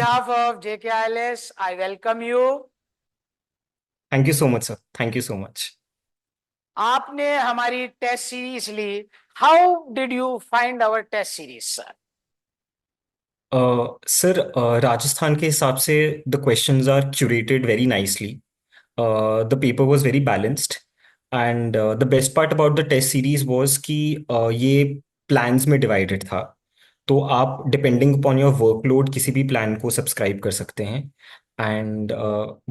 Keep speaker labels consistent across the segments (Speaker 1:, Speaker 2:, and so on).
Speaker 1: behalf of JKILS, I welcome you.
Speaker 2: Thank you so much, sir. Thank you so much.
Speaker 1: आपने हमारी test series ली. How did you find our test series, sir?
Speaker 2: Sir Rajasthan के हिसाब से the questions are curated very nicely. The paper was very balanced and the best part about the test series was कि ये plans में divided था. तो आप depending upon your workload किसी भी प्लान को सब्सक्राइब कर सकते हैं. And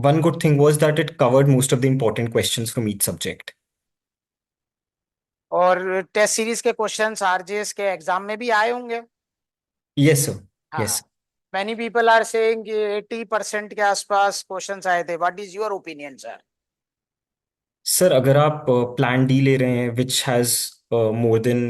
Speaker 2: one good thing was that it covered most of the important questions from each subject.
Speaker 1: और टेस्ट सीरीज के क्वेश्चंस आरजेएस के एग्जाम में भी आए होंगे.
Speaker 2: Yes sir. यस.
Speaker 1: हाँ. मैनी पीपल आर सेइंग कि 80% के आसपास क्वेश्चंस आए थे. What is your opinion, sir?
Speaker 2: Sir अगर आप प्लान डी ले रहे हैं which has more than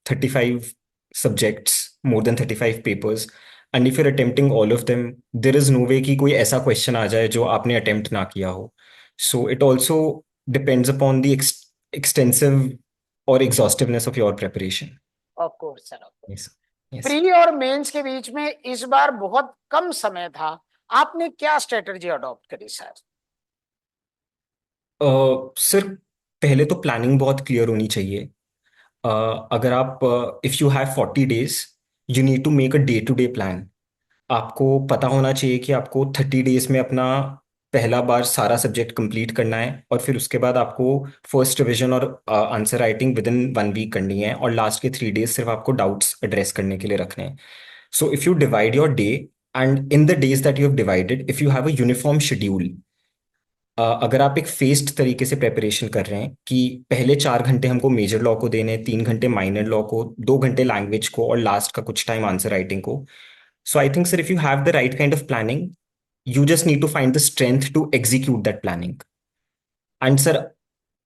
Speaker 2: 35 subjects, more than 35 papers, and if you're attempting all of them, there is no way कि कोई ऐसा क्वेश्चन आ जाए जो आपने अटेम्प्ट ना किया हो. So it also depends upon the extensive और exhaustiveness of your preparation.
Speaker 1: Of course, sir, of course.
Speaker 2: Yes. Yes.
Speaker 1: Pre और मेंस के बीच में इस बार बहुत कम समय था. आपने क्या स्ट्रेटजी अडॉप्ट करी, सर?
Speaker 2: सर पहले तो प्लानिंग बहुत क्लियर होनी चाहिए. अगर आप if you have 40 days, you need to make a day to day plan. आपको पता होना चाहिए कि आपको 30 days में अपना पहला बार सारा सब्जेक्ट कंप्लीट करना है, और फिर उसके बाद आपको फर्स्ट रिवीजन और answer writing with in 1 week करनी है, और लास्ट के 3 days सिर्फ आपको डाउट्स एड्रेस करने के लिए रखने हैं. So if you divide your day, and in the days that you have divided, if you have a uniform schedule, अगर आप एक फेस्ड तरीके से प्रेपरेशन कर रहे हैं कि पहले 4 घंटे हमको मेजर लॉ को देने, 3 घंटे माइनर लॉ को, 2 घंटे लैंग्वेज को, और लास्ट का कुछ टाइम आंसर राइटिंग को. So I think sir if you have the right kind of planning, you just need to find the strength to execute that planning. And sir,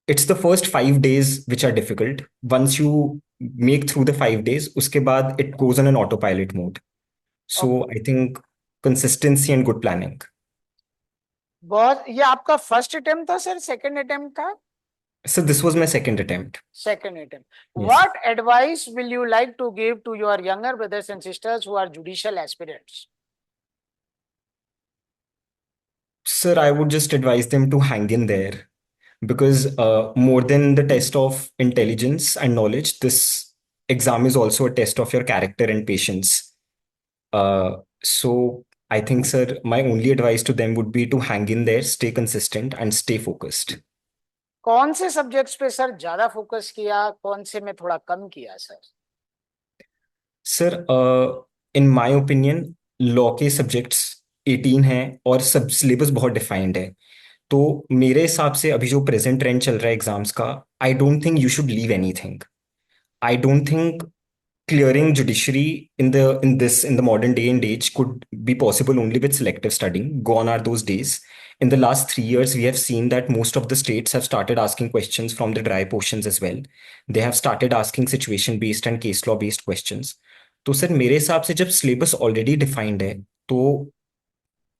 Speaker 2: it's the first 5 days which are difficult. Once you make through the 5 days, uske baad it goes on an autopilot mode. So I think consistency and good planning.
Speaker 1: बहुत. ये आपका first attempt था, sir? Second attempt था?
Speaker 2: So this was my second attempt.
Speaker 1: Second attempt.
Speaker 2: Yes.
Speaker 1: What advice will you like to give to your younger brothers and sisters who are judicial aspirants?
Speaker 2: Sir, I would just advise them to hang in there, because more than the test of intelligence and knowledge, this exam is also a test of your character and patience. So I think, sir, my only advice to them would be to hang in there, stay consistent, and stay focused.
Speaker 1: कौन से subjects पे sir ज्यादा focus किया, कौन से में थोड़ा कम किया, sir?
Speaker 2: Sir in my opinion law के सब्जेक्ट्स 18 हैं और सब सिलेबस बहुत डिफाइंड है. तो मेरे हिसाब से अभी जो प्रेजेंट ट्रेंड चल रहा है एग्जाम्स का, I don't think you should leave anything. I don't think clearing judiciary in the modern day and age could be possible only with selective studying. Gone are those days. In the last 3 years, we have seen that most of the states have started asking questions from the dry portions as well. They have started asking situation-based and case law-based questions. तो sir मेरे हिसाब से जब syllabus already defined है, तो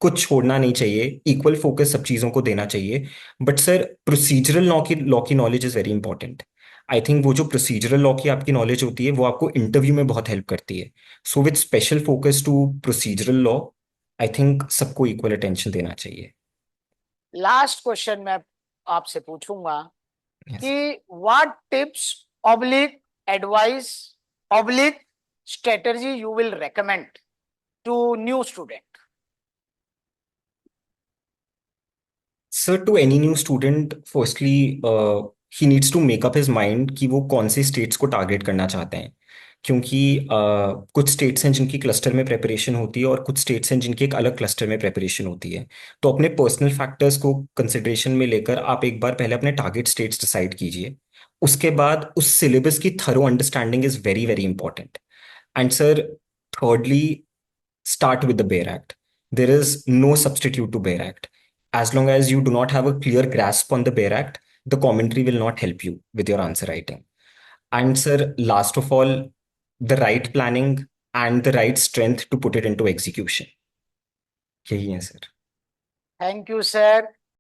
Speaker 2: कुछ छोड़ना नहीं चाहिए, इक्वल फोकस सब चीज़ों को देना चाहिए. बट सर प्रोसीजरल लॉ की knowledge is very important. I think वो जो प्रोसीजरल लॉ की आपकी नॉलेज होती है वो आपको इंटरव्यू में बहुत हेल्प करती है. So with special focus to procedural law, I think सबको इक्वल अटेंशन देना चाहिए.
Speaker 1: लास्ट क्वेश्चन मैं आपसे पूछूंगा
Speaker 2: Yes.
Speaker 1: कि what tips oblique advice oblique strategy you will recommend to new student?
Speaker 2: Sir, to any new student, firstly, he needs to make up his mind कि वो कौन से स्टेट्स को टारगेट करना चाहते हैं. क्योंकि कुछ स्टेट्स हैं जिनकी क्लस्टर में प्रेपरेशन होती है, और कुछ स्टेट्स हैं जिनकी एक अलग क्लस्टर में प्रेपरेशन होती है. तो अपने पर्सनल फैक्टर्स को कंसिडरेशन में लेकर आप एक बार पहले अपने टारगेट स्टेट्स डिसाइड कीजिए. उसके बाद उस सिलेबस की thorough understanding is very very important. And sir, thirdly, start with the Bayer Act. There is no substitute to Bayer Act. As long as you do not have a clear grasp on the Bayer Act, the commentary will not help you with your answer writing. And sir, last of all, the right planning and the right strength to put it into execution. यही है sir.
Speaker 1: Thank you, sir.